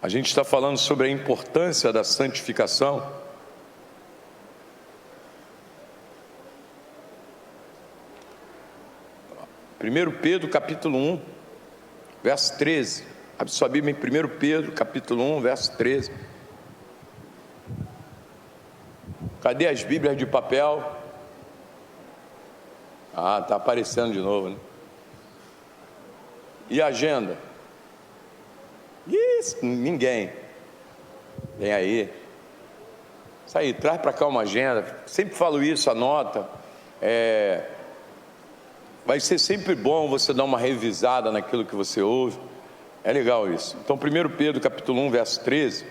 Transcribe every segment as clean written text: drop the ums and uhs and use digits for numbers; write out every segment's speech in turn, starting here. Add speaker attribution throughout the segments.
Speaker 1: A gente está falando sobre a importância da santificação. Primeiro Pedro, capítulo 1, verso 13. Abre sua Bíblia em 1 Pedro, capítulo 1, verso 13. Cadê as Bíblias de papel? Ah, está aparecendo de novo, né? E a agenda? Isso, ninguém. Vem aí. Isso aí, traz para cá uma agenda. Sempre falo isso, anota. Vai ser sempre bom você dar uma revisada naquilo que você ouve. É legal isso. Então, 1 Pedro, capítulo 1, verso 13.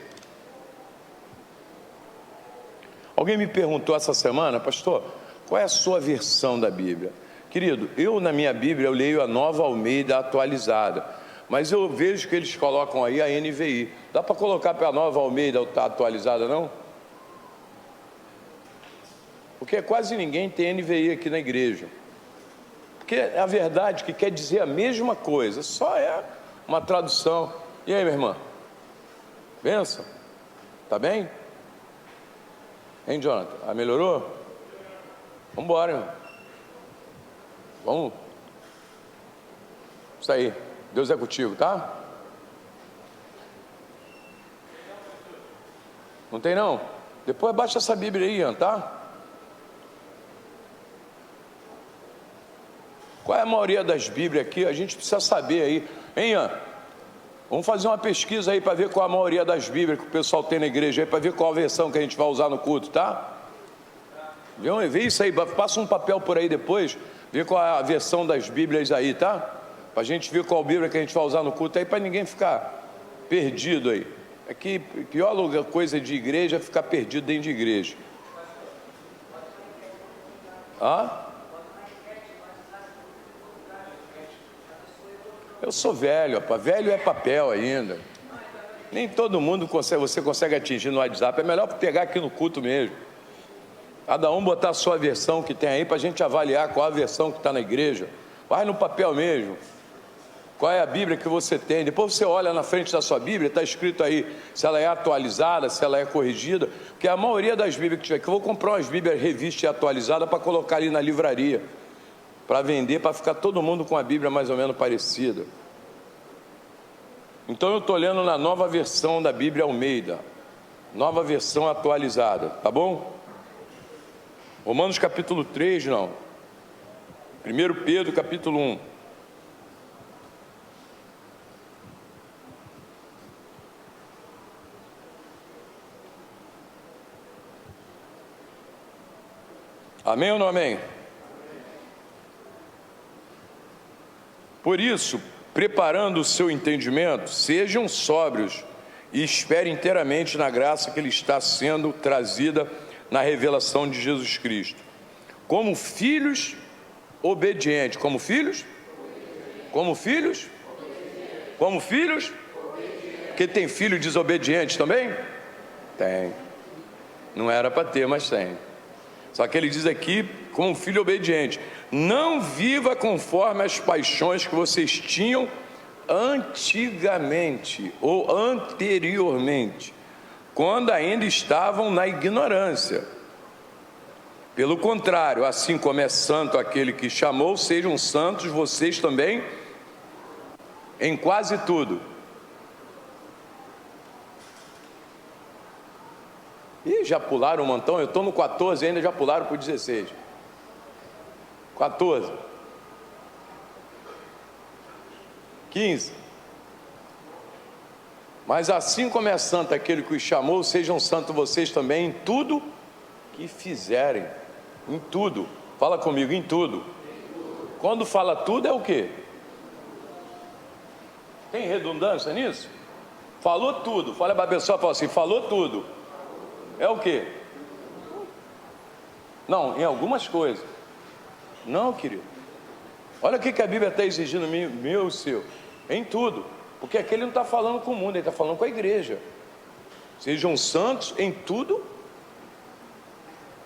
Speaker 1: Alguém me perguntou essa semana, pastor, qual é a sua versão da Bíblia? Querido, eu na minha Bíblia eu leio a Nova Almeida atualizada, mas eu vejo que eles colocam aí a NVI. Dá para colocar para a Nova Almeida atualizada, não? Porque quase ninguém tem NVI aqui na igreja. Porque é a verdade que quer dizer a mesma coisa, só é uma tradução. E aí, minha irmã? Benção? Tá bem? Hein, Jonathan? Ah, melhorou? Vamos embora, irmão. Vamos. Isso aí. Deus é contigo, tá? Não tem não? Depois baixa essa Bíblia aí, Ian, tá? Qual é a maioria das Bíblias aqui? A gente precisa saber aí. Hein, Ian? Vamos fazer uma pesquisa aí para ver qual a maioria das Bíblias que o pessoal tem na igreja aí, para ver qual a versão que a gente vai usar no culto, tá? Vê isso aí, passa um papel por aí depois, vê qual é a versão das Bíblias aí, tá? Para a gente ver qual Bíblia que a gente vai usar no culto aí, para ninguém ficar perdido aí. É que pior coisa de igreja é ficar perdido dentro de igreja. Eu sou velho, rapaz. Velho é papel ainda. Nem todo mundo você consegue atingir no WhatsApp. É melhor pegar aqui no culto mesmo. Cada um botar a sua versão que tem aí para a gente avaliar qual a versão que está na igreja. Vai no papel mesmo. Qual é a Bíblia que você tem? Depois você olha na frente da sua Bíblia, está escrito aí se ela é atualizada, se ela é corrigida. Porque a maioria das Bíblias que tiver, que eu vou comprar umas Bíblias revistas e atualizadas para colocar ali na livraria, para vender, para ficar todo mundo com a Bíblia mais ou menos parecida. Então eu estou lendo na nova versão da Bíblia Almeida, nova versão atualizada, tá bom? Romanos capítulo 3, não. 1 Pedro capítulo 1. Amém ou não amém? Por isso, preparando o seu entendimento, sejam sóbrios e esperem inteiramente na graça que lhe está sendo trazida na revelação de Jesus Cristo. Como filhos obedientes. Como filhos? Como filhos? Como filhos? Porque tem filho desobediente também? Tem. Não era para ter, mas tem. Só que ele diz aqui, como filho obediente, não viva conforme as paixões que vocês tinham antigamente ou anteriormente, quando ainda estavam na ignorância. Pelo contrário, assim como é santo aquele que chamou, sejam santos vocês também em quase tudo. Ih, já pularam um montão, eu estou no 14 ainda, já pularam para o 16. 14. 15. Mas assim como é santo aquele que os chamou, sejam santos vocês também em tudo que fizerem. Em tudo. Fala comigo, em tudo. Quando fala tudo é o quê? Tem redundância nisso? Falou tudo. Fala para a pessoa, fala assim, falou tudo. É o quê? Não, em algumas coisas. Não, querido. Olha o que a Bíblia está exigindo meu e seu. Em tudo. Porque aqui ele não está falando com o mundo, ele está falando com a igreja. Sejam santos em tudo.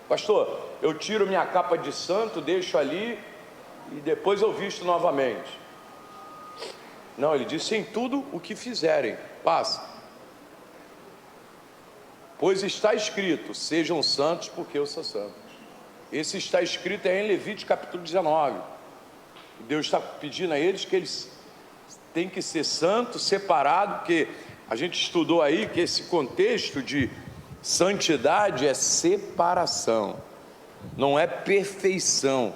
Speaker 1: Pastor, eu tiro minha capa de santo, deixo ali e depois eu visto novamente. Não, ele disse em tudo o que fizerem. Passa. Pois está escrito, sejam santos porque eu sou santo. Esse está escrito em Levítico capítulo 19. Deus está pedindo a eles que eles têm que ser santos, separados, porque a gente estudou aí que esse contexto de santidade é separação, não é perfeição,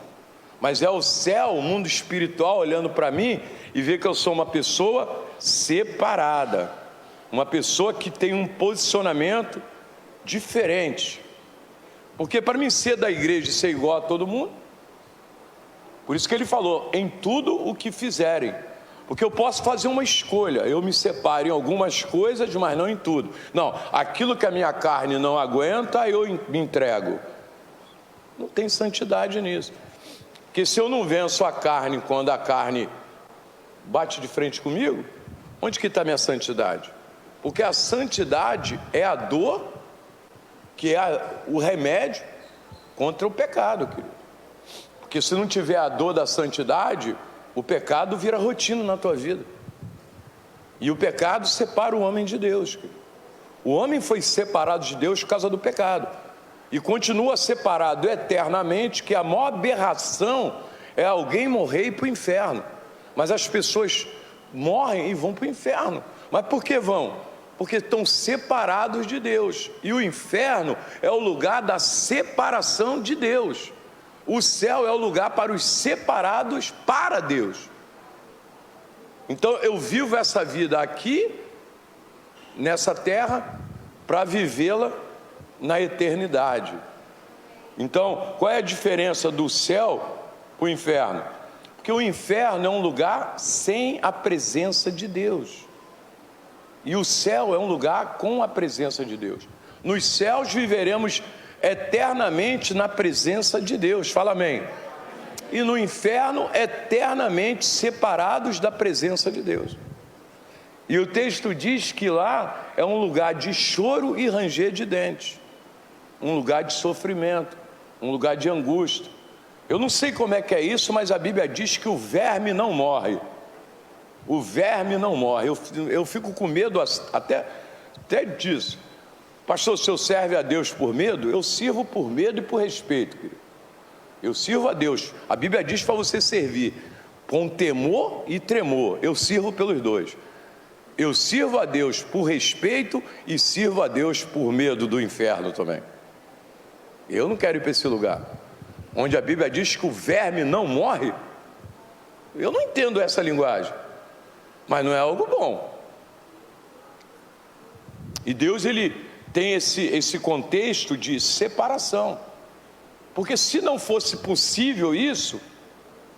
Speaker 1: mas é o céu, o mundo espiritual olhando para mim e ver que eu sou uma pessoa separada, uma pessoa que tem um posicionamento diferente. Porque para mim ser da igreja e ser igual a todo mundo, por isso que ele falou, em tudo o que fizerem, porque eu posso fazer uma escolha, eu me separo em algumas coisas, mas não em tudo. Não, aquilo que a minha carne não aguenta, eu me entrego. Não tem santidade nisso. Porque se eu não venço a carne quando a carne bate de frente comigo, onde que está a minha santidade? Porque a santidade é a dor, que é o remédio contra o pecado, querido. Porque se não tiver a dor da santidade, o pecado vira rotina na tua vida. E o pecado separa o homem de Deus, querido. O homem foi separado de Deus por causa do pecado. E continua separado eternamente, que a maior aberração é alguém morrer e ir para o inferno. Mas as pessoas morrem e vão para o inferno. Mas por que vão? Porque estão separados de Deus. E o inferno é o lugar da separação de Deus. O céu é o lugar para os separados para Deus. Então eu vivo essa vida aqui, nessa terra, para vivê-la na eternidade. Então, qual é a diferença do céu para o inferno? Porque o inferno é um lugar sem a presença de Deus. E o céu é um lugar com a presença de Deus. Nos céus viveremos eternamente na presença de Deus. Fala amém. E no inferno, eternamente separados da presença de Deus. E o texto diz que lá é um lugar de choro e ranger de dentes. Um lugar de sofrimento, um lugar de angústia. Eu não sei como é que é isso, mas a Bíblia diz que o verme não morre. O verme não morre. Eu fico com medo até disso. Pastor, se eu serve a Deus por medo, eu sirvo por medo e por respeito, querido. Eu sirvo a Deus. A Bíblia diz para você servir com temor e tremor. Eu sirvo pelos dois. Eu sirvo a Deus por respeito e sirvo a Deus por medo do inferno também. Eu não quero ir para esse lugar onde a Bíblia diz que o verme não morre. Eu não entendo essa linguagem, mas não é algo bom. E Deus, ele tem esse contexto de separação, porque se não fosse possível isso,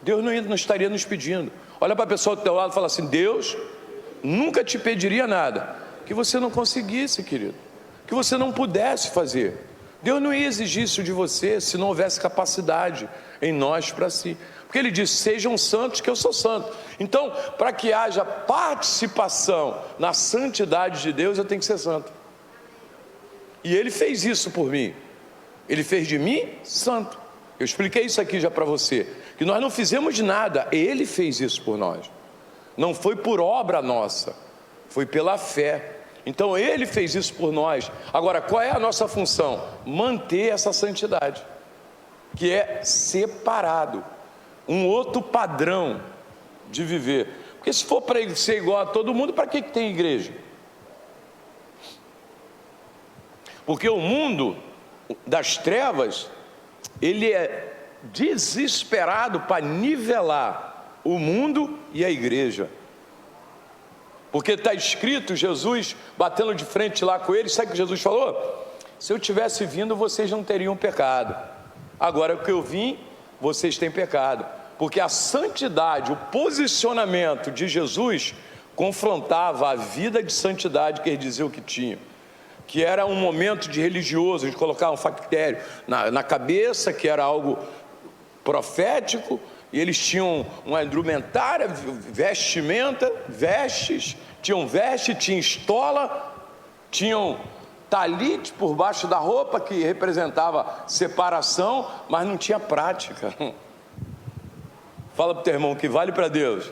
Speaker 1: Deus não estaria nos pedindo. Olha para a pessoa do teu lado e fala assim: Deus nunca te pediria nada que você não conseguisse, querido, que você não pudesse fazer. Deus não ia exigir isso de você se não houvesse capacidade em nós para si. Porque ele diz: sejam santos que eu sou santo. Então, para que haja participação na santidade de Deus, eu tenho que ser santo. E ele fez isso por mim. Ele fez de mim santo. Eu expliquei isso aqui já para você, que nós não fizemos nada, ele fez isso por nós. Não foi por obra nossa, foi pela fé. Então ele fez isso por nós. Agora, qual é a nossa função? Manter essa santidade, que é separado, um outro padrão de viver. Porque se for para ser igual a todo mundo, para que tem igreja? Porque o mundo das trevas, ele é desesperado para nivelar o mundo e a igreja. Porque está escrito, Jesus batendo de frente lá com eles, sabe o que Jesus falou? Se eu tivesse vindo, vocês não teriam pecado. Agora que eu vim, vocês têm pecado. Porque a santidade, o posicionamento de Jesus confrontava a vida de santidade que eles diziam que tinham. Que era um momento de religioso, a gente colocava um factério na cabeça, que era algo profético, e eles tinham uma indumentária, vestimenta, vestes, tinham veste, tinha estola, tinham talite por baixo da roupa, que representava separação, mas não tinha prática. Fala para o teu irmão que vale para Deus,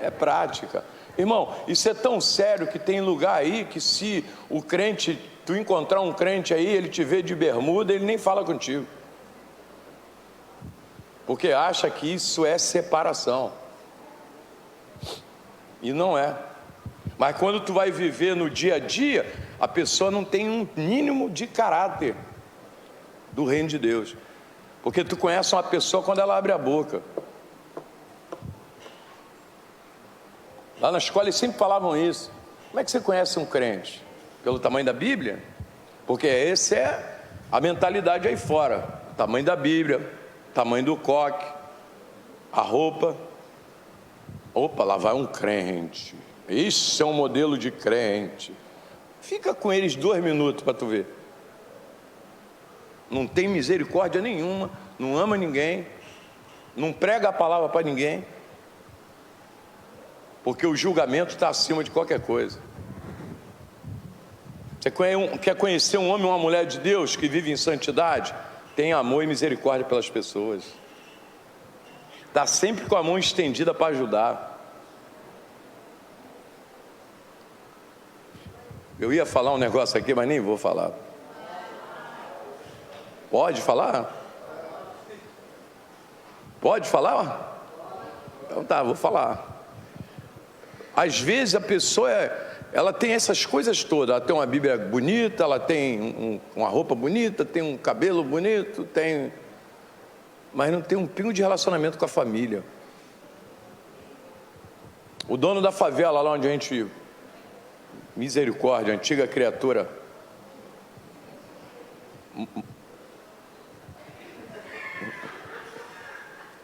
Speaker 1: é prática. Irmão, isso é tão sério que tem lugar aí que se o crente, tu encontrar um crente aí, ele te vê de bermuda, ele nem fala contigo. Porque acha que isso é separação. E não é. Mas quando tu vai viver no dia a dia, a pessoa não tem um mínimo de caráter do reino de Deus. Porque tu conhece uma pessoa quando ela abre a boca. Lá na escola eles sempre falavam isso. Como é que você conhece um crente? Pelo tamanho da Bíblia? Porque essa é a mentalidade aí fora. O tamanho da Bíblia, o tamanho do coque, a roupa. Opa, lá vai um crente. Isso é um modelo de crente. Fica com eles 2 minutos para tu ver. Não tem misericórdia nenhuma, não ama ninguém, não prega a palavra para ninguém. Porque o julgamento está acima de qualquer coisa. Você quer conhecer um homem ou uma mulher de Deus que vive em santidade? Tem amor e misericórdia pelas pessoas. Está sempre com a mão estendida para ajudar. Eu ia falar um negócio aqui, mas nem vou falar. Pode falar? Pode falar? Então tá, vou falar. Às vezes a pessoa, ela tem essas coisas todas. Ela tem uma Bíblia bonita, ela tem uma roupa bonita, tem um cabelo bonito, mas não tem um pingo de relacionamento com a família. O dono da favela, lá onde a gente... Misericórdia, antiga criatura...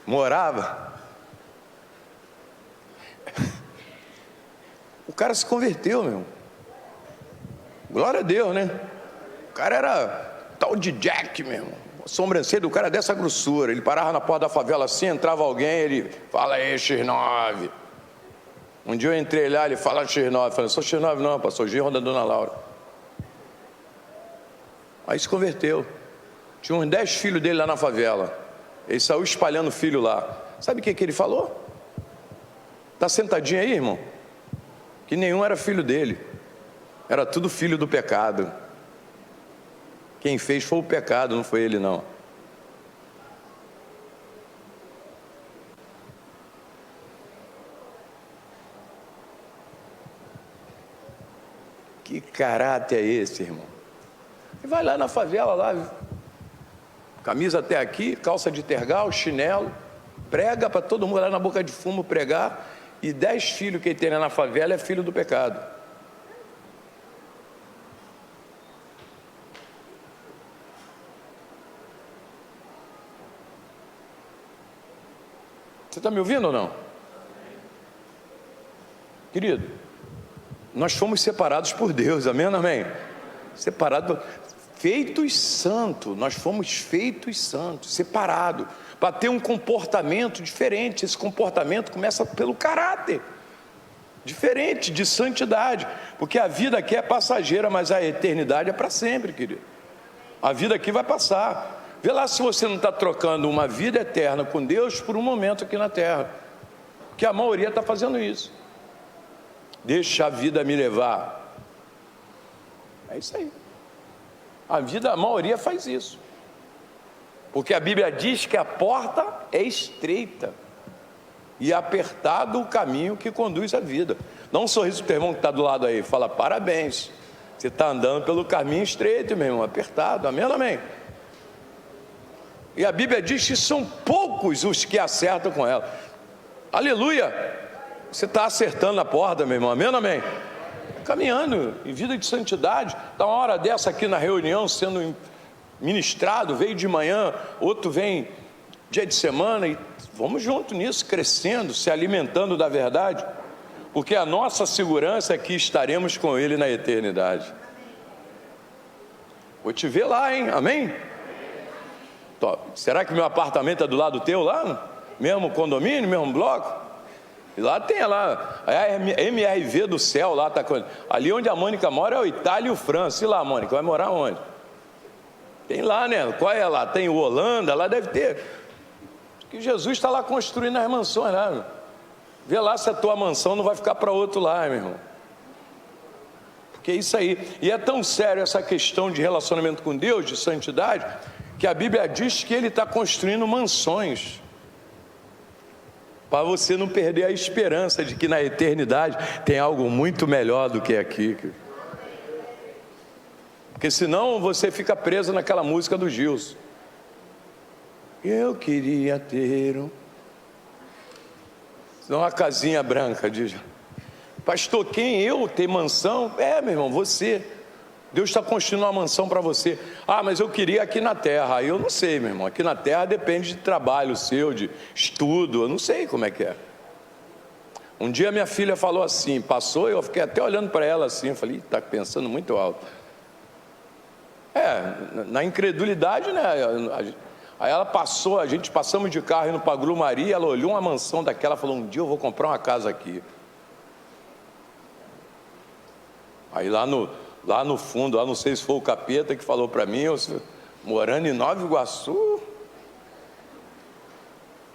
Speaker 1: morava... O cara se converteu, meu. Glória a Deus, né? O cara era tal de Jack, meu irmão. A sobrancelha do cara dessa grossura. Ele parava na porta da favela assim, entrava alguém, ele... Fala aí, X9. Um dia eu entrei lá, ele fala X9. Eu falei, sou X9 não, rapaz, sou genro da dona Laura. Aí se converteu. Tinha uns 10 filhos dele lá na favela. Ele saiu espalhando filho lá. Sabe o que ele falou? Tá sentadinho aí, irmão? Que nenhum era filho dele. Era tudo filho do pecado. Quem fez foi o pecado, não foi ele não. Que caráter é esse, irmão? E vai lá na favela, lá, camisa até aqui, calça de tergal, chinelo, prega para todo mundo lá na boca de fumo pregar, e 10 filhos que ele tem lá na favela é filho do pecado. Você está me ouvindo ou não? Querido, nós fomos separados por Deus, amém ou amém? Separados, feitos santos, nós fomos feitos santos, separados, para ter um comportamento diferente. Esse comportamento começa pelo caráter, diferente, de santidade, porque a vida aqui é passageira, mas a eternidade é para sempre, querido. A vida aqui vai passar. Vê lá se você não está trocando uma vida eterna com Deus por um momento aqui na terra, que a maioria está fazendo isso. Deixa a vida me levar. É isso aí. A maioria faz isso. Porque a Bíblia diz que a porta é estreita e apertado o caminho que conduz à vida. Dá um sorriso para o teu irmão que está do lado aí. Fala, parabéns. Você está andando pelo caminho estreito, meu irmão, apertado. Amém ou amém? E a Bíblia diz que são poucos os que acertam com ela. Aleluia! Você está acertando a porta, meu irmão. Amém ou amém? Caminhando em vida de santidade. Está uma hora dessa aqui na reunião sendo ministrado, veio de manhã, outro vem dia de semana, e vamos junto nisso, crescendo, se alimentando da verdade, porque a nossa segurança é que estaremos com Ele na eternidade. Vou te ver lá, hein? Amém? Será que meu apartamento é do lado teu lá? Mesmo condomínio, mesmo bloco? E lá tem lá, a MRV do céu lá, tá, ali onde a Mônica mora é o Itália e o França. E lá, Mônica, vai morar onde? Tem lá, né? Qual é lá? Tem o Holanda, lá deve ter. Que Jesus está lá construindo as mansões lá. Vê lá se a tua mansão não vai ficar para outro lá, meu irmão. Porque é isso aí. E é tão sério essa questão de relacionamento com Deus, de santidade, que a Bíblia diz que Ele está construindo mansões, para você não perder a esperança de que na eternidade tem algo muito melhor do que aqui. Porque senão você fica preso naquela música do Gilson. Eu queria ter uma casinha branca, diz. Pastor, quem eu ter mansão? Meu irmão, você. Deus está construindo uma mansão para você. Mas eu queria aqui na terra. Aí eu não sei, meu irmão. Aqui na terra depende de trabalho seu, de estudo. Eu não sei como é que é. Um dia minha filha falou assim, passou, eu fiquei até olhando para ela assim. Eu falei, está pensando muito alto. Na incredulidade, né? Aí ela passou, a gente passamos de carro indo para Grumari, ela olhou uma mansão daquela e falou, um dia eu vou comprar uma casa aqui. Aí lá no fundo, lá não sei se foi o capeta que falou para mim, eu morando em Nova Iguaçu,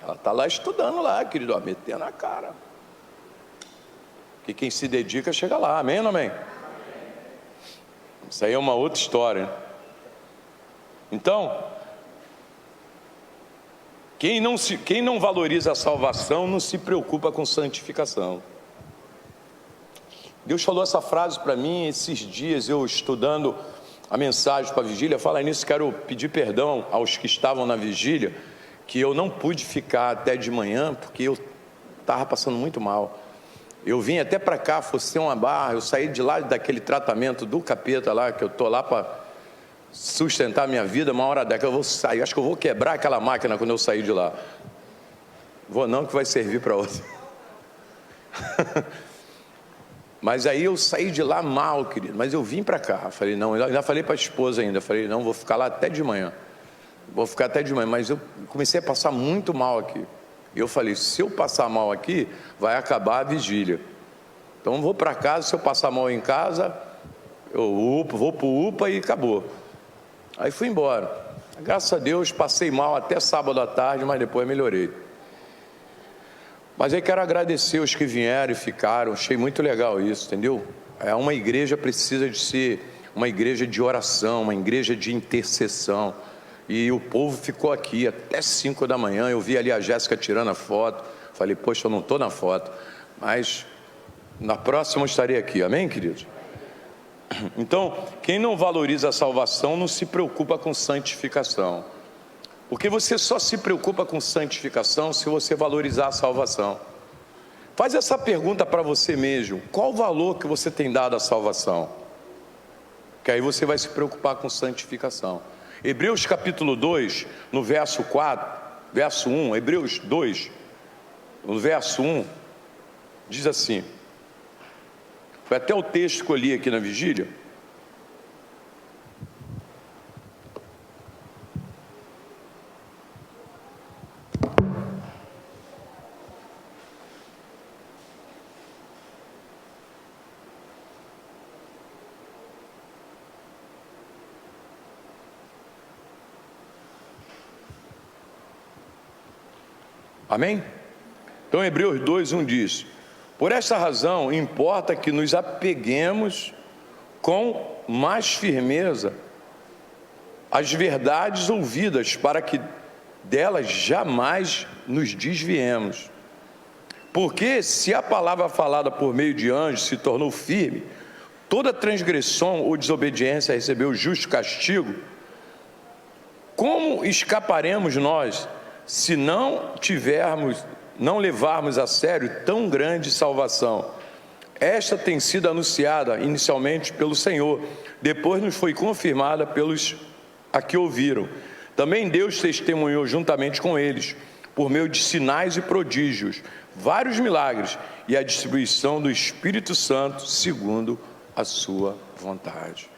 Speaker 1: ela está lá estudando lá, querido, metendo a cara. Que quem se dedica chega lá, amém ou não amém? Isso aí é uma outra história, né? Então, quem não valoriza a salvação não se preocupa com santificação. Deus falou essa frase para mim esses dias, eu estudando a mensagem para a vigília. Fala nisso, quero pedir perdão aos que estavam na vigília, que eu não pude ficar até de manhã, porque eu estava passando muito mal. Eu vim até para cá, fosse uma barra, eu saí de lá daquele tratamento do capeta lá, que eu estou lá para sustentar a minha vida. Uma hora dessa eu vou sair, acho que eu vou quebrar aquela máquina quando eu sair de lá. Vou não, que vai servir para outra. Mas aí eu saí de lá mal, querido, mas eu vim para cá. Falei, não, eu ainda falei para a esposa ainda, falei, não, vou ficar lá até de manhã. Vou ficar até de manhã, mas eu comecei a passar muito mal aqui. E eu falei, se eu passar mal aqui, vai acabar a vigília. Então vou para casa, se eu passar mal em casa, eu vou para o UPA e acabou. Aí fui embora. Graças a Deus, passei mal até sábado à tarde, mas depois melhorei. Mas aí quero agradecer os que vieram e ficaram, achei muito legal isso, entendeu? Uma igreja precisa de ser uma igreja de oração, uma igreja de intercessão. E o povo ficou aqui até 5 da manhã, eu vi ali a Jéssica tirando a foto, falei, poxa, eu não estou na foto, mas na próxima eu estarei aqui, amém, queridos? Então, quem não valoriza a salvação não se preocupa com santificação. Porque você só se preocupa com santificação se você valorizar a salvação. Faz essa pergunta para você mesmo: qual o valor que você tem dado à salvação? Que aí você vai se preocupar com santificação. Hebreus capítulo 2, no verso 1, Hebreus 2, no verso 1, diz assim, foi até o texto que eu li aqui na vigília. Amém? Então Hebreus 2:1 diz, por esta razão importa que nos apeguemos com mais firmeza às verdades ouvidas, para que delas jamais nos desviemos. Porque se a palavra falada por meio de anjos se tornou firme, toda transgressão ou desobediência recebeu justo castigo, como escaparemos nós, se não levarmos a sério tão grande salvação? Esta tem sido anunciada inicialmente pelo Senhor, depois nos foi confirmada pelos a que ouviram. Também Deus testemunhou juntamente com eles, por meio de sinais e prodígios, vários milagres e a distribuição do Espírito Santo segundo a sua vontade.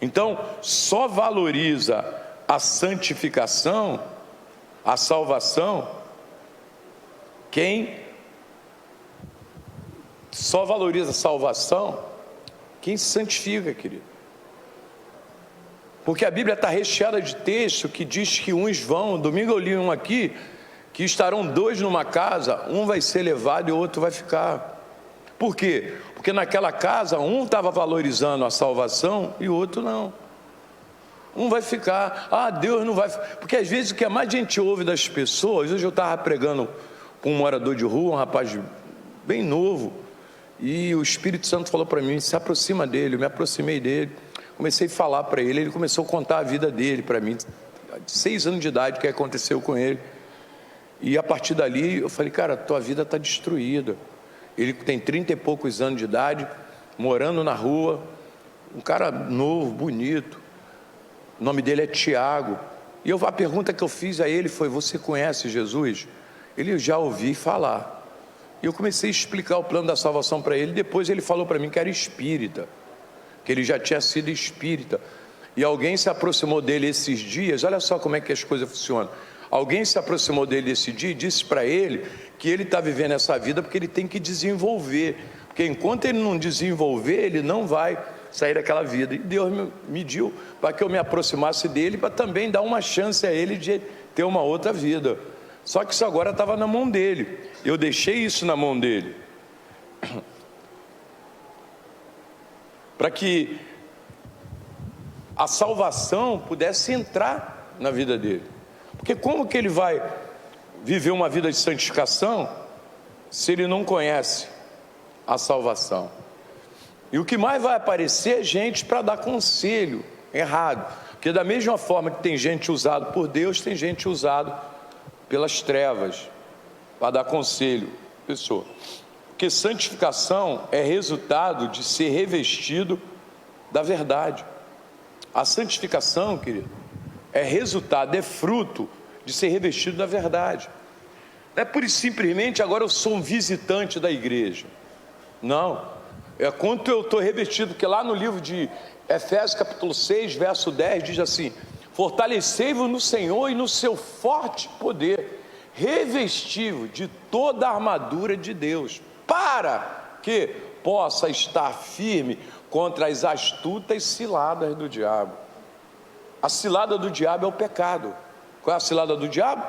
Speaker 1: Então, só valoriza a santificação, a salvação, quem só valoriza a salvação, quem se santifica, querido. Porque a Bíblia está recheada de texto que diz que uns vão, domingo eu li um aqui, que estarão dois numa casa, um vai ser levado e o outro vai ficar. Por quê? Porque naquela casa um estava valorizando a salvação e o outro não. Um vai ficar, Deus não vai... Porque às vezes o que mais a gente ouve das pessoas, hoje eu estava pregando com um morador de rua, um rapaz bem novo, e o Espírito Santo falou para mim, se aproxima dele. Eu me aproximei dele, comecei a falar para ele, ele começou a contar a vida dele para mim, de 6 anos de idade, o que aconteceu com ele. E a partir dali eu falei, cara, tua vida está destruída. Ele tem 30 e poucos anos de idade, morando na rua, um cara novo, bonito, o nome dele é Tiago. E a pergunta que eu fiz a ele foi, você conhece Jesus? Ele, já ouvi falar. E eu comecei a explicar o plano da salvação para ele. Depois ele falou para mim que era espírita, que ele já tinha sido espírita. E alguém se aproximou dele esses dias, olha só como é que as coisas funcionam. Alguém se aproximou dele esse dia e disse para ele que ele está vivendo essa vida porque ele tem que desenvolver. Porque enquanto ele não desenvolver, ele não vai sair daquela vida. E Deus me mediu para que eu me aproximasse dele, para também dar uma chance a ele de ter uma outra vida. Só que isso agora estava na mão dele. Eu deixei isso na mão dele. Para que a salvação pudesse entrar na vida dele. Porque como que ele vai viver uma vida de santificação se ele não conhece a salvação? E o que mais vai aparecer é gente para dar conselho errado. Porque da mesma forma que tem gente usada por Deus, tem gente usada pelas trevas para dar conselho, pessoa. Porque santificação é resultado de ser revestido da verdade. A santificação, querido, é resultado, é fruto de ser revestido da verdade. Não é por isso simplesmente agora eu sou um visitante da igreja. Não, é quanto eu estou revestido, porque lá no livro de Efésios capítulo 6, verso 10, diz assim, fortalecei-vos no Senhor e no seu forte poder, revesti-vos de toda a armadura de Deus, para que possa estar firme contra as astutas ciladas do diabo. A cilada do diabo é o pecado. Qual é a cilada do diabo?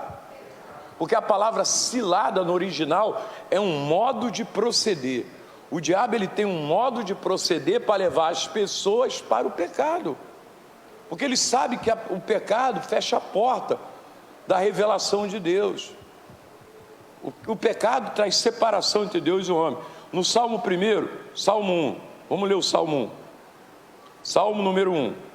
Speaker 1: Porque a palavra cilada no original é um modo de proceder. O diabo ele tem um modo de proceder para levar as pessoas para o pecado. Porque ele sabe que o pecado fecha a porta da revelação de Deus. O pecado traz separação entre Deus e o homem. No Salmo 1, Salmo 1, vamos ler o Salmo 1. Salmo número 1.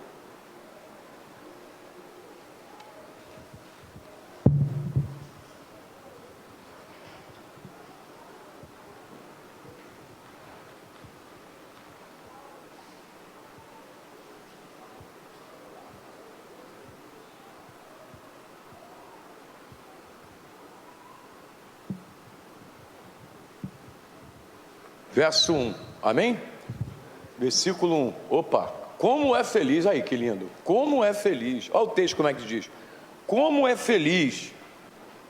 Speaker 1: Verso 1, amém? Versículo 1, opa, como é feliz, aí que lindo, como é feliz, olha o texto como é que diz, como é feliz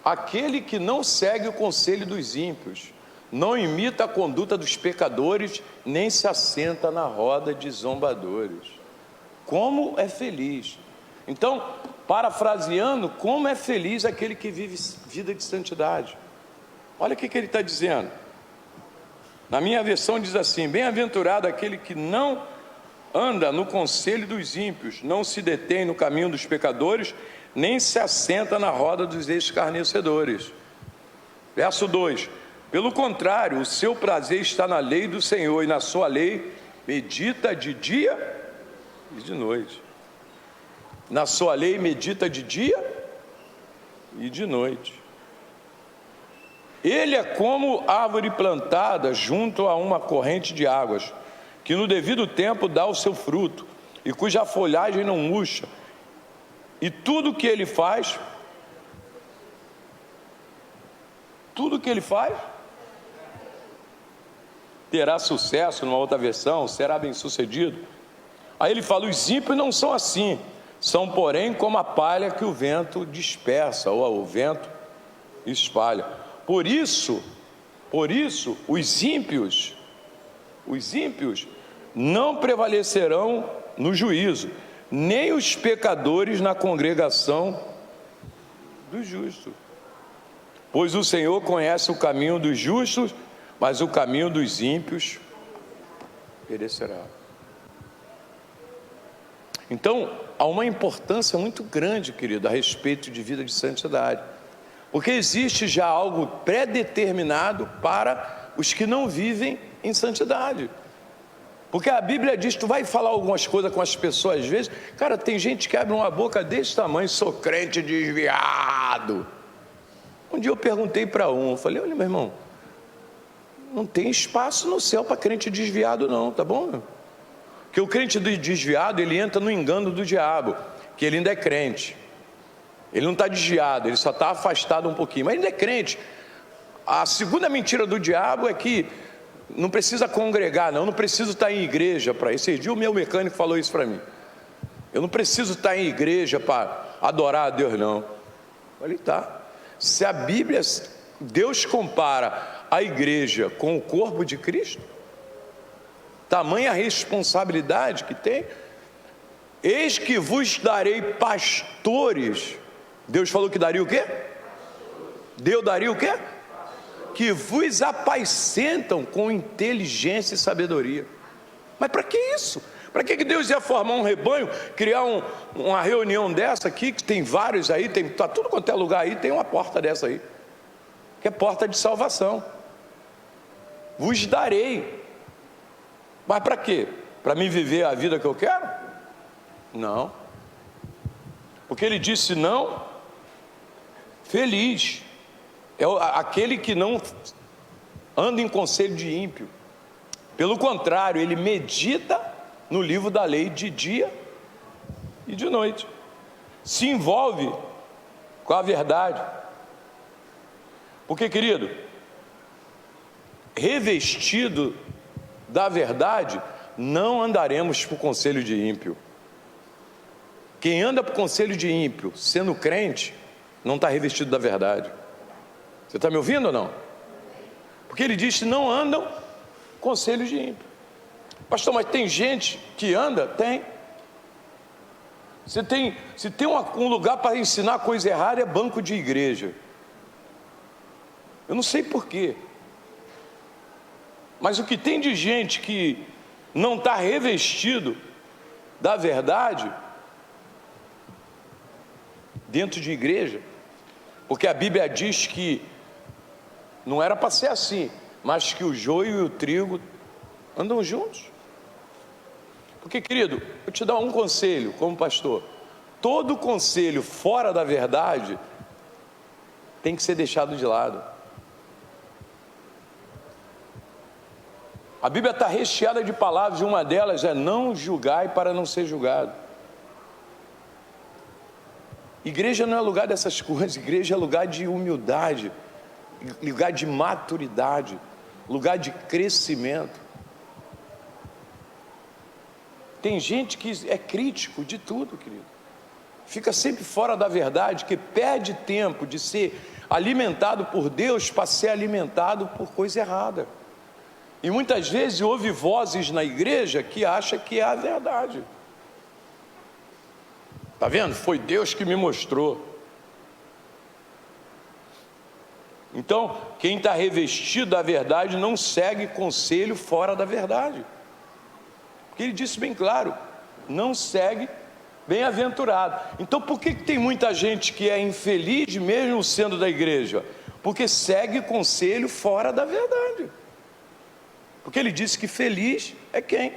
Speaker 1: aquele que não segue o conselho dos ímpios, não imita a conduta dos pecadores, nem se assenta na roda de zombadores. Como é feliz. Então, parafraseando, como é feliz aquele que vive vida de santidade. Olha o que ele está dizendo. Na minha versão diz assim, bem-aventurado aquele que não anda no conselho dos ímpios, não se detém no caminho dos pecadores, nem se assenta na roda dos escarnecedores. Verso 2, pelo contrário, o seu prazer está na lei do Senhor, e na sua lei medita de dia e de noite. Na sua lei medita de dia e de noite. Ele é como árvore plantada junto a uma corrente de águas, que no devido tempo dá o seu fruto, e cuja folhagem não murcha, e tudo que ele faz, terá sucesso. Numa outra versão, será bem sucedido. Aí ele fala, os ímpios não são assim, são porém como a palha que o vento dispersa, ou o vento espalha. Por isso, os ímpios não prevalecerão no juízo, nem os pecadores na congregação dos justos. Pois o Senhor conhece o caminho dos justos, mas o caminho dos ímpios perecerá. Então, há uma importância muito grande, querido, a respeito de vida de santidade, porque existe já algo pré-determinado para os que não vivem em santidade. Porque a Bíblia diz, tu vai falar algumas coisas com as pessoas às vezes, cara, tem gente que abre uma boca desse tamanho, sou crente desviado. Um dia eu perguntei para eu falei, olha meu irmão, não tem espaço no céu para crente desviado não, tá bom? Porque o crente desviado, ele entra no engano do diabo, que ele ainda é crente. Ele não está desviado, ele só está afastado um pouquinho, mas ainda é crente. A segunda mentira do diabo é que não precisa congregar, não preciso estar em igreja para isso. Esse dia o meu mecânico falou isso para mim. Eu não preciso estar em igreja para adorar a Deus, não. Eu falei, tá. Se a Bíblia, Deus compara a igreja com o corpo de Cristo, tamanha responsabilidade que tem. Eis que vos darei pastores. Deus falou que daria o quê? Deus daria o quê? Que vos apacentam com inteligência e sabedoria. Mas para que isso? Para que Deus ia formar um rebanho, criar uma reunião dessa aqui, que tem vários aí, está tudo quanto é lugar aí, tem uma porta dessa aí, que é porta de salvação. Vos darei. Mas para quê? Para mim viver a vida que eu quero? Não. Porque ele disse não, feliz é aquele que não anda em conselho de ímpio. Pelo contrário, ele medita no livro da lei de dia e de noite. Se envolve com a verdade. Porque, querido, revestido da verdade, não andaremos por conselho de ímpio. Quem anda por conselho de ímpio, sendo crente, não está revestido da verdade. Você está me ouvindo ou não? Porque ele diz que não andam conselho de ímpio. Pastor, mas tem gente que anda? Tem. Se tem um lugar para ensinar coisa errada, é banco de igreja. Eu não sei porquê. Mas o que tem de gente que não está revestido da verdade dentro de igreja, porque a Bíblia diz que não era para ser assim, mas que o joio e o trigo andam juntos. Porque, querido, eu te dar um conselho como pastor: todo conselho fora da verdade tem que ser deixado de lado. A Bíblia está recheada de palavras, e uma delas é: não julgai para não ser julgado. Igreja não é lugar dessas coisas. Igreja é lugar de humildade, lugar de maturidade, lugar de crescimento. Tem gente que é crítico de tudo, querido, fica sempre fora da verdade, que perde tempo de ser alimentado por Deus para ser alimentado por coisa errada. E muitas vezes ouve vozes na igreja que acha que é a verdade. Está vendo? Foi Deus que me mostrou. Então, quem está revestido da verdade não segue conselho fora da verdade. Porque ele disse bem claro: não segue bem-aventurado. Então, por que tem muita gente que é infeliz mesmo sendo da igreja? Porque segue conselho fora da verdade. Porque ele disse que feliz é quem?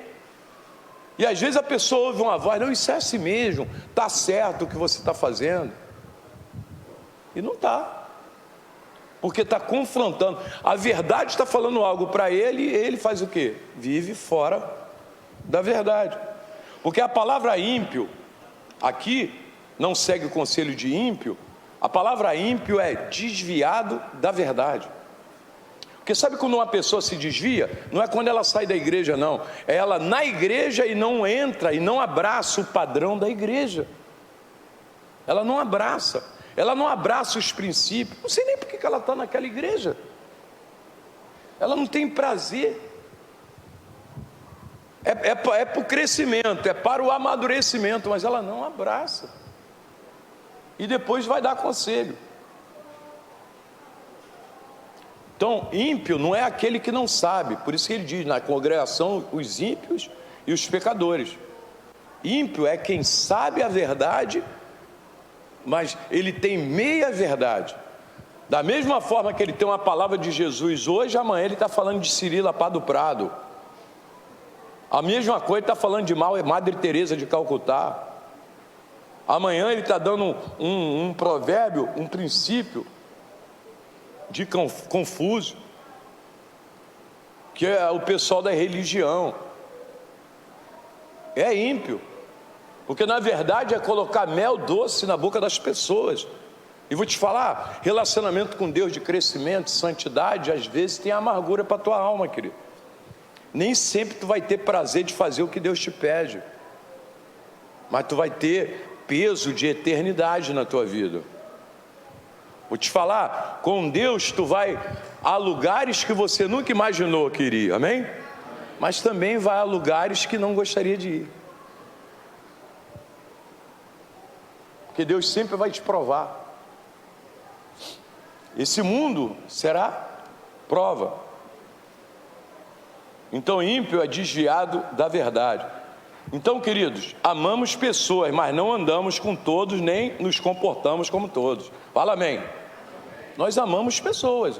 Speaker 1: E às vezes a pessoa ouve uma voz: não, isso é assim mesmo, está certo o que você está fazendo. E não está. Porque está confrontando. A verdade está falando algo para ele, e ele faz o quê? Vive fora da verdade. Porque a palavra ímpio, aqui, não segue o conselho de ímpio. A palavra ímpio é desviado da verdade. Porque sabe quando uma pessoa se desvia? Não é quando ela sai da igreja, não. É ela na igreja e não entra e não abraça o padrão da igreja. Ela não abraça. Ela não abraça os princípios. Não sei nem por que ela está naquela igreja. Ela não tem prazer. É para o crescimento, é para o amadurecimento, mas ela não abraça. E depois vai dar conselho. Então, ímpio não é aquele que não sabe. Por isso que ele diz, na congregação, os ímpios e os pecadores. Ímpio é quem sabe a verdade, mas ele tem meia verdade. Da mesma forma que ele tem uma palavra de Jesus hoje, amanhã ele está falando de Cirila Pá do Prado. A mesma coisa ele está falando de Madre Teresa de Calcutá. Amanhã ele está dando um provérbio, um princípio de Confúcio, que é o pessoal da religião. É ímpio, porque na verdade é colocar mel doce na boca das pessoas. E vou te falar, relacionamento com Deus de crescimento, santidade, às vezes tem amargura para a tua alma, querido. Nem sempre tu vai ter prazer de fazer o que Deus te pede, mas tu vai ter peso de eternidade na tua vida. Vou te falar, com Deus tu vai a lugares que você nunca imaginou que iria, amém? Mas também vai a lugares que não gostaria de ir, porque Deus sempre vai te provar. Esse mundo será prova. Então ímpio é desviado da verdade. Então, queridos, amamos pessoas, mas não andamos com todos, nem nos comportamos como todos. Fala amém. Nós amamos pessoas.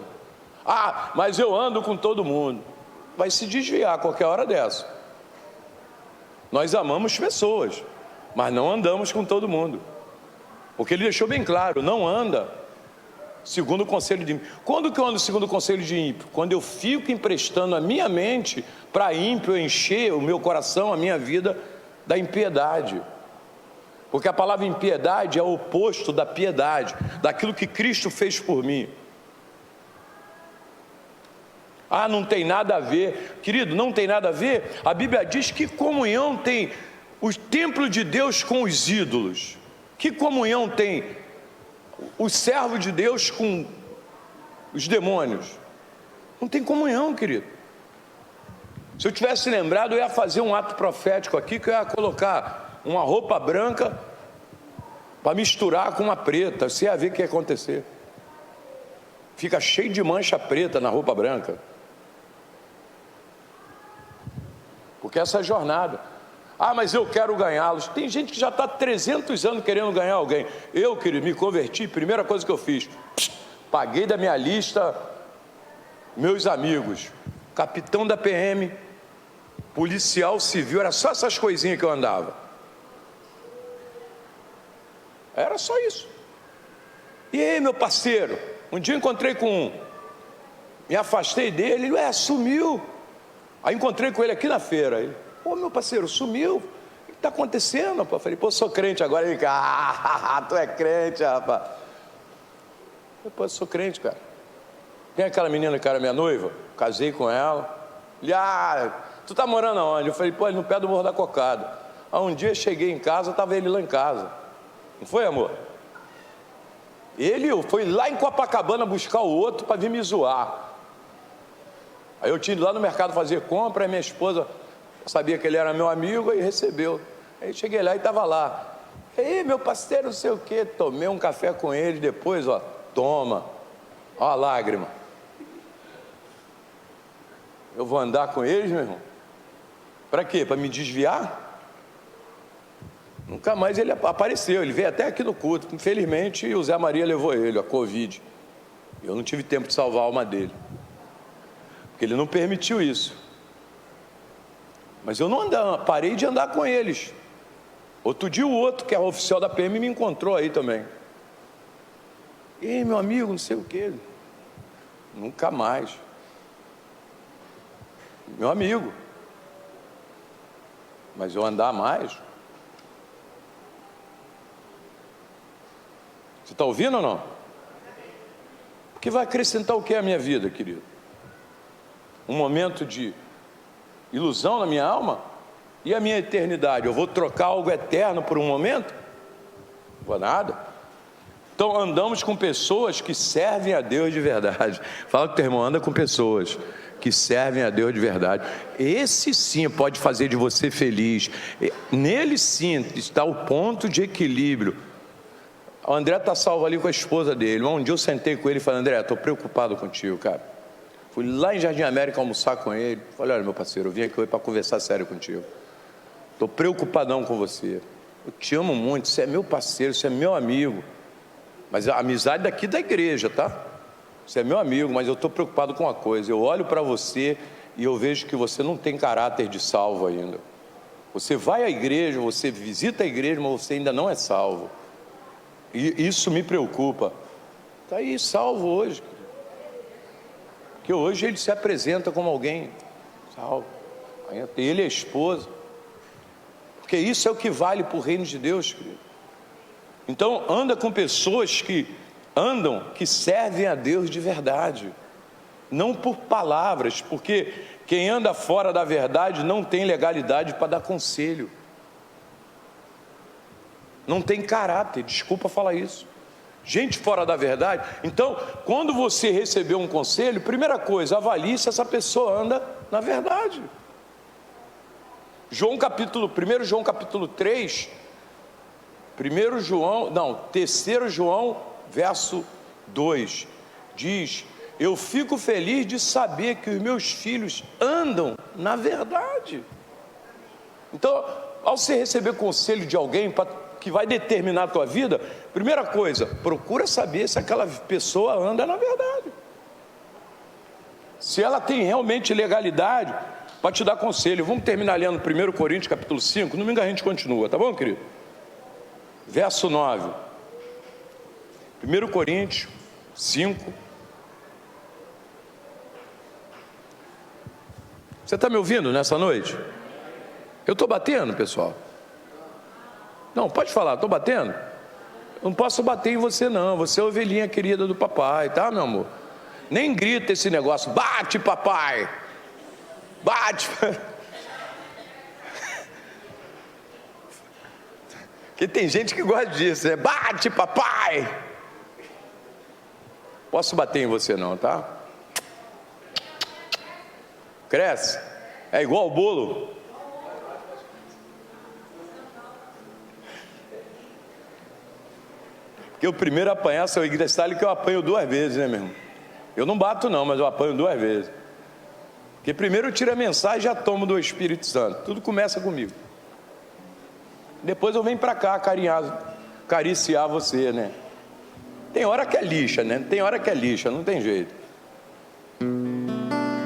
Speaker 1: Ah, mas eu ando com todo mundo. Vai se desviar a qualquer hora dessa. Nós amamos pessoas, mas não andamos com todo mundo. Porque ele deixou bem claro, não anda segundo o conselho de ímpio. Quando que eu ando segundo o conselho de ímpio? Quando eu fico emprestando a minha mente para ímpio encher o meu coração, a minha vida da impiedade. Porque a palavra impiedade é o oposto da piedade, daquilo que Cristo fez por mim. Ah, não tem nada a ver. Querido, não tem nada a ver. A Bíblia diz que comunhão tem o templo de Deus com os ídolos. Que comunhão tem o servo de Deus com os demônios? Não tem comunhão, querido. Se eu tivesse lembrado, eu ia fazer um ato profético aqui, que eu ia colocar uma roupa branca para misturar com uma preta. Você ia ver o que ia acontecer. Fica cheio de mancha preta na roupa branca. Porque essa é a jornada. Ah, mas eu quero ganhá-los. Tem gente que já está 300 anos querendo ganhar alguém. Eu, querido, me converti, primeira coisa que eu fiz, paguei da minha lista meus amigos, capitão da PM, policial civil, era só essas coisinhas que eu andava. Era só isso. E aí, meu parceiro, um dia eu encontrei com um, me afastei dele, ele sumiu. Aí encontrei com ele aqui na feira, ele: ô, meu parceiro, sumiu, o que está acontecendo? Eu falei: pô, sou crente agora. Ele: tu é crente, rapaz. Eu: pô, sou crente, cara. Tem aquela menina que era minha noiva, casei com ela. Ele: tu tá morando aonde? Eu falei: pô, no pé do Morro da Cocada. Aí um dia cheguei em casa, estava ele lá em casa. Não foi, amor? Ele foi lá em Copacabana buscar o outro para vir me zoar. Aí eu tinha ido lá no mercado fazer compra, e minha esposa sabia que ele era meu amigo e recebeu. Aí cheguei lá e estava lá. Aí, meu parceiro, não sei o que, tomei um café com ele, depois, ó, toma, ó a lágrima. Eu vou andar com eles, meu irmão? Para quê? Para me desviar? Nunca mais ele apareceu, ele veio até aqui no culto. Infelizmente o Zé Maria levou ele, a Covid. Eu não tive tempo de salvar a alma dele, porque ele não permitiu isso. Mas eu não andava, parei de andar com eles. Outro dia o outro, que é o oficial da PM, me encontrou aí também. Ei, meu amigo, não sei o que. Nunca mais. Meu amigo. Mas eu andar mais? Você está ouvindo ou não? Porque vai acrescentar o que é a minha vida, querido? Um momento de ilusão na minha alma? E a minha eternidade? Eu vou trocar algo eterno por um momento? Não vou nada. Então andamos com pessoas que servem a Deus de verdade. Fala com o teu irmão: anda com pessoas que servem a Deus de verdade. Esse sim pode fazer de você feliz. Nele sim está o ponto de equilíbrio. O André está salvo ali com a esposa dele. Um dia eu sentei com ele e falei: André, estou preocupado contigo, cara. Fui lá em Jardim América almoçar com ele. Falei, olha, meu parceiro, eu vim aqui hoje para conversar sério contigo. Estou preocupadão com você. Eu te amo muito, você é meu parceiro, você é meu amigo. Mas a amizade daqui da igreja, tá? Você é meu amigo, mas eu estou preocupado com uma coisa. Eu olho para você e eu vejo que você não tem caráter de salvo ainda. Você vai à igreja, você visita a igreja, mas você ainda não é salvo. E isso me preocupa. Está aí salvo hoje. Porque hoje ele se apresenta como alguém salvo. Ele é a esposa. Porque isso é o que vale para o reino de Deus, querido. Então anda com pessoas que servem a Deus de verdade. Não por palavras, porque quem anda fora da verdade não tem legalidade para dar conselho. Não tem caráter, desculpa falar isso. Gente fora da verdade. Então, quando você receber um conselho, primeira coisa, avalie se essa pessoa anda na verdade. 1 João capítulo 3, 3 João, verso 2, diz: eu fico feliz de saber que os meus filhos andam na verdade. Então, ao você receber conselho de alguém que vai determinar a tua vida, primeira coisa, procura saber se aquela pessoa anda na verdade. Se ela tem realmente legalidade para te dar conselho. Vamos terminar lendo 1 Coríntios capítulo 5, domingo a gente continua, tá bom, querido? Verso 9. 1 Coríntios 5. Você está me ouvindo nessa noite? Eu estou batendo, pessoal? Não, pode falar, estou batendo? Eu não posso bater em você não, você é a ovelhinha querida do papai, tá, meu amor? Nem grita esse negócio, bate papai, bate. Porque tem gente que gosta disso, bate papai. Posso bater em você não, tá? Cresce, é igual o bolo. Porque o primeiro a apanhar seu igreja sabe que eu apanho 2 vezes, né, meu irmão? Eu não bato não, mas eu apanho 2 vezes. Porque primeiro eu tiro a mensagem e já tomo do Espírito Santo. Tudo começa comigo. Depois eu venho para cá acariciar você, né? Tem hora que é lixa, né? Tem hora que é lixa, não tem jeito.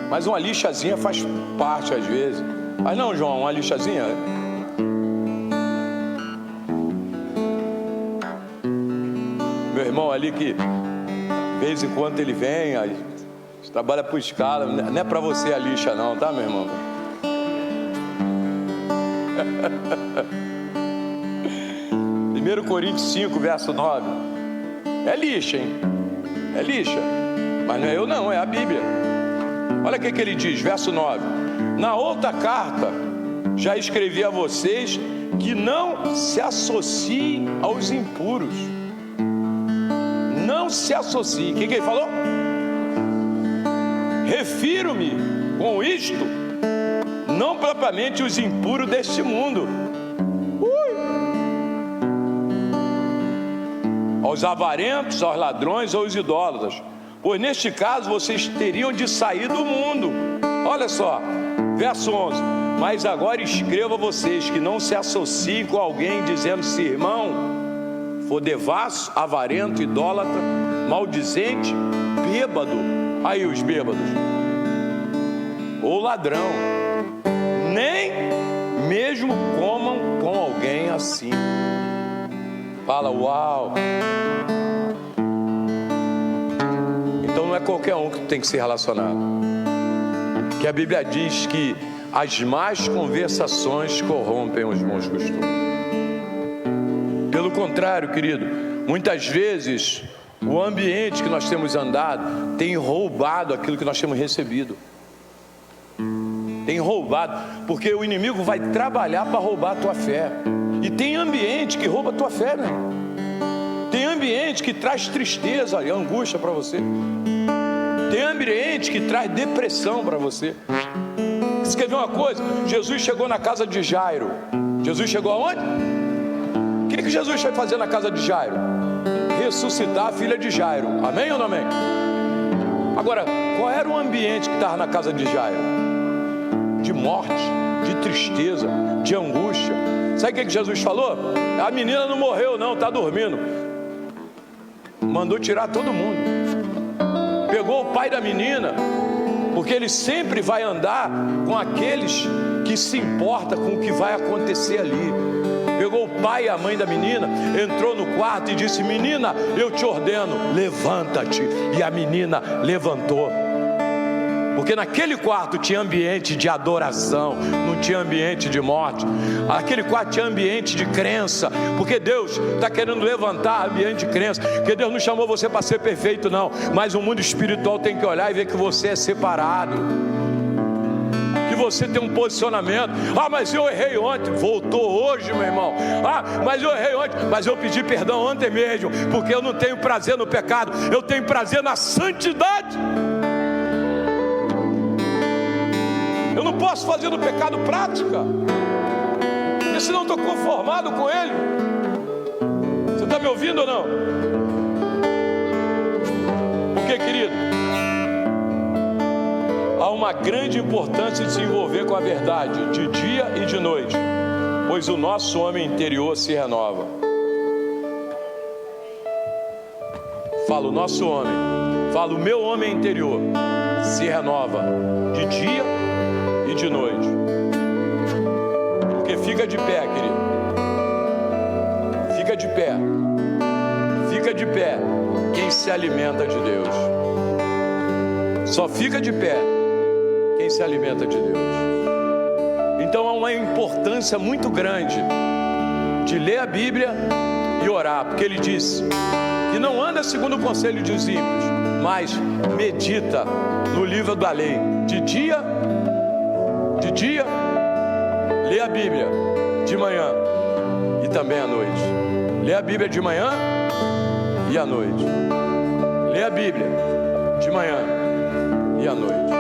Speaker 1: Mas uma lixazinha faz parte às vezes. Mas não, João, uma lixazinha. Meu irmão ali que de vez em quando ele vem, aí, trabalha por escala, não é para você a lixa não, tá, meu irmão? 1 Coríntios 5, verso 9. É lixa, hein? É lixa. Mas não é eu não, é a Bíblia. Olha o que ele diz, verso 9. Na outra carta, já escrevi a vocês que não se associem aos impuros. Não se associem. O que ele falou? Refiro-me com isto, não propriamente os impuros deste mundo, aos avarentos, aos ladrões ou aos idólatras, pois neste caso vocês teriam de sair do mundo. Olha só, verso 11. Mas agora escrevo a vocês que não se associem com alguém dizendo-se irmão, for devasso, avarento, idólatra, maldizente, bêbado. Aí os bêbados, ou ladrão, nem mesmo comam com alguém assim. Fala, uau. Então não é qualquer um que tem que ser relacionado. Que a Bíblia diz que as más conversações corrompem os bons costumes. Pelo contrário, querido, muitas vezes o ambiente que nós temos andado tem roubado aquilo que nós temos recebido. Tem roubado, porque o inimigo vai trabalhar para roubar a tua fé. E tem ambiente que rouba a tua fé, né? Tem ambiente que traz tristeza e angústia para você. Tem ambiente que traz depressão para você. Você quer ver uma coisa? Jesus chegou na casa de Jairo. Jesus chegou aonde? O que Jesus foi fazer na casa de Jairo? Ressuscitar a filha de Jairo. Amém ou não amém? Agora, qual era o ambiente que estava na casa de Jairo? De morte, de tristeza, de angústia. Sabe o que Jesus falou? A menina não morreu não, está dormindo. Mandou tirar todo mundo. Pegou o pai da menina, porque ele sempre vai andar com aqueles que se importam com o que vai acontecer ali. Pegou o pai e a mãe da menina, entrou no quarto e disse: menina, eu te ordeno, levanta-te. E a menina levantou. Porque naquele quarto tinha ambiente de adoração, não tinha ambiente de morte. Aquele quarto tinha ambiente de crença, porque Deus está querendo levantar ambiente de crença. Porque Deus não chamou você para ser perfeito não, mas o mundo espiritual tem que olhar e ver que você é separado, que você tem um posicionamento. Ah, mas eu errei ontem. Voltou hoje, meu irmão. Ah, mas eu errei ontem. Mas eu pedi perdão ontem mesmo, porque eu não tenho prazer no pecado, eu tenho prazer na santidade. Eu não posso fazer do pecado prática, porque senão estou conformado com ele. Você está me ouvindo ou não? Por que, querido? Há uma grande importância de se envolver com a verdade, de dia e de noite, pois o nosso homem interior se renova. Fala o nosso homem, fala o meu homem interior se renova de dia e de noite. Porque fica de pé, querido. Fica de pé. Fica de pé quem se alimenta de Deus. Só fica de pé quem se alimenta de Deus. Então há uma importância muito grande de ler a Bíblia e orar, porque ele disse que não anda segundo o conselho dos ímpios, mas medita no livro da lei de dia, lê a Bíblia de manhã e também à noite. Lê a Bíblia de manhã e à noite. Lê a Bíblia de manhã e à noite.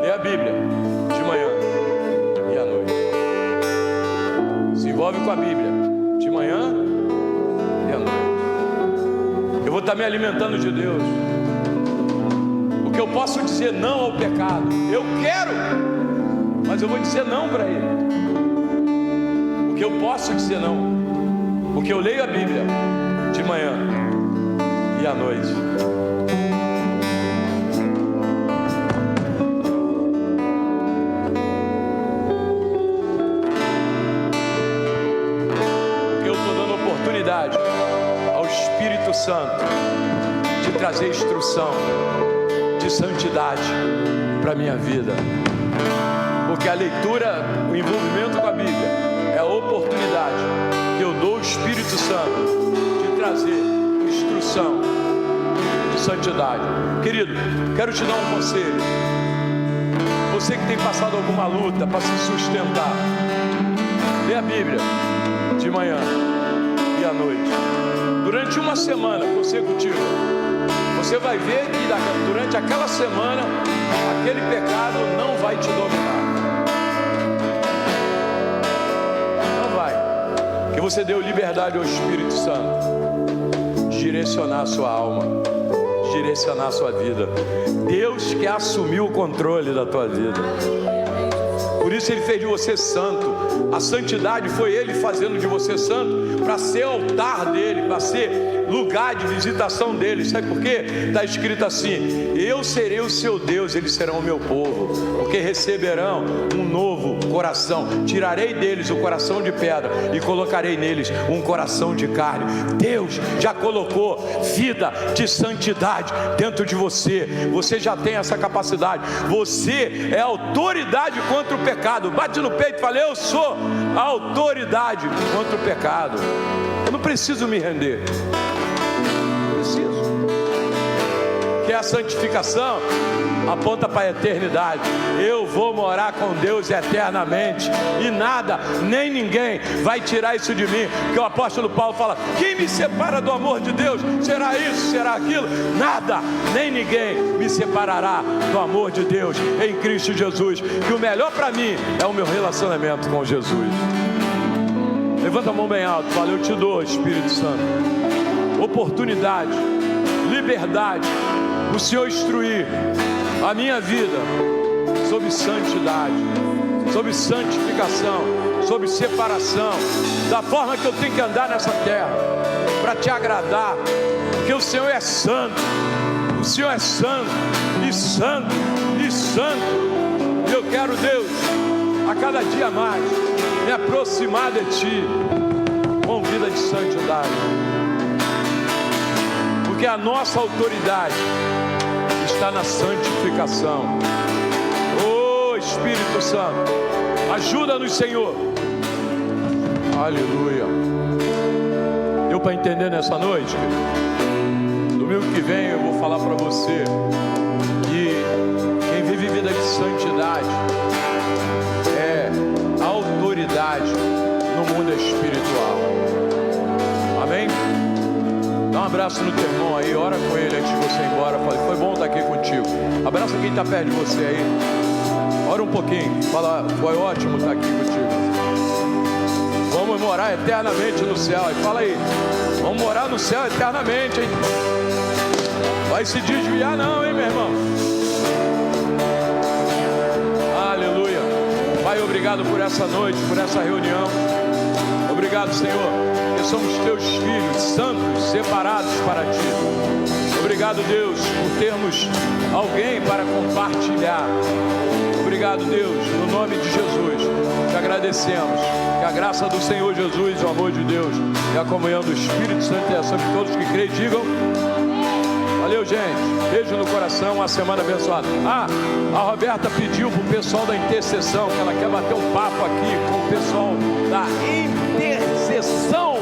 Speaker 1: Lê a Bíblia de manhã e à noite. Se envolve com a Bíblia de manhã e à noite. Eu vou estar me alimentando de Deus, porque eu posso dizer não ao pecado. Eu quero, mas eu vou dizer não para ele. Porque eu posso dizer não, porque eu leio a Bíblia de manhã e à noite. Porque eu estou dando oportunidade ao Espírito Santo de trazer instrução de santidade para a minha vida. Porque a leitura, o envolvimento com a Bíblia é a oportunidade que eu dou ao Espírito Santo de trazer instrução de santidade. Querido, quero te dar um conselho. Você que tem passado alguma luta para se sustentar, lê a Bíblia de manhã e à noite, durante uma semana consecutiva. Você vai ver que durante aquela semana aquele pecado não vai te dominar. Que você deu liberdade ao Espírito Santo de direcionar a sua alma, de direcionar a sua vida. Deus quer assumir o controle da tua vida. Por isso ele fez de você santo. A santidade foi ele fazendo de você santo para ser altar dele, para ser lugar de visitação dele. Sabe por quê? Está escrito assim: eu serei o seu Deus, eles serão o meu povo, porque receberão um novo coração. Tirarei deles o coração de pedra e colocarei neles um coração de carne. Deus já colocou vida de santidade dentro de você. Você já tem essa capacidade. Você é autoridade contra o pecado. Bate no peito e fala: eu sou a autoridade contra o pecado. Eu não preciso me render. Que a santificação aponta para a eternidade. Eu vou morar com Deus eternamente, e nada, nem ninguém vai tirar isso de mim. Porque o apóstolo Paulo fala: quem me separa do amor de Deus? Será isso, será aquilo? Nada, nem ninguém me separará do amor de Deus em Cristo Jesus. Que o melhor para mim é o meu relacionamento com Jesus. Levanta a mão bem alto, fala: eu te dou, Espírito Santo, oportunidade, liberdade o Senhor instruir a minha vida sobre santidade, sobre santificação, sobre separação, da forma que eu tenho que andar nessa terra, para te agradar, porque o Senhor é santo, o Senhor é santo, e santo, e santo. E eu quero, Deus, a cada dia mais, me aproximar de Ti, com vida de santidade, porque a nossa autoridade está na santificação. Oh Espírito Santo, ajuda-nos, Senhor. Aleluia. Deu para entender nessa noite? Domingo que vem eu vou falar para você que quem vive vida de santidade é autoridade no mundo espiritual. Amém? Dá um abraço no teu irmão aí, ora com ele antes de você ir embora. Fala, foi bom estar aqui contigo. Abraça quem está perto de você aí. Ora um pouquinho. Fala, foi ótimo estar aqui contigo. Vamos morar eternamente no céu. E fala aí, vamos morar no céu eternamente, hein? Vai se desviar não, hein, meu irmão? Aleluia. Pai, obrigado por essa noite, por essa reunião. Obrigado, Senhor, que somos teus filhos, santos, separados para ti. Obrigado, Deus, por termos alguém para compartilhar. Obrigado, Deus, no nome de Jesus, te agradecemos. Que a graça do Senhor Jesus, o amor de Deus e a comunhão do Espírito Santo é sobre todos que creem, digam. Valeu, gente. Beijo no coração, uma semana abençoada. A Roberta pediu para o pessoal da intercessão, que ela quer bater um papo aqui com o pessoal da intercessão.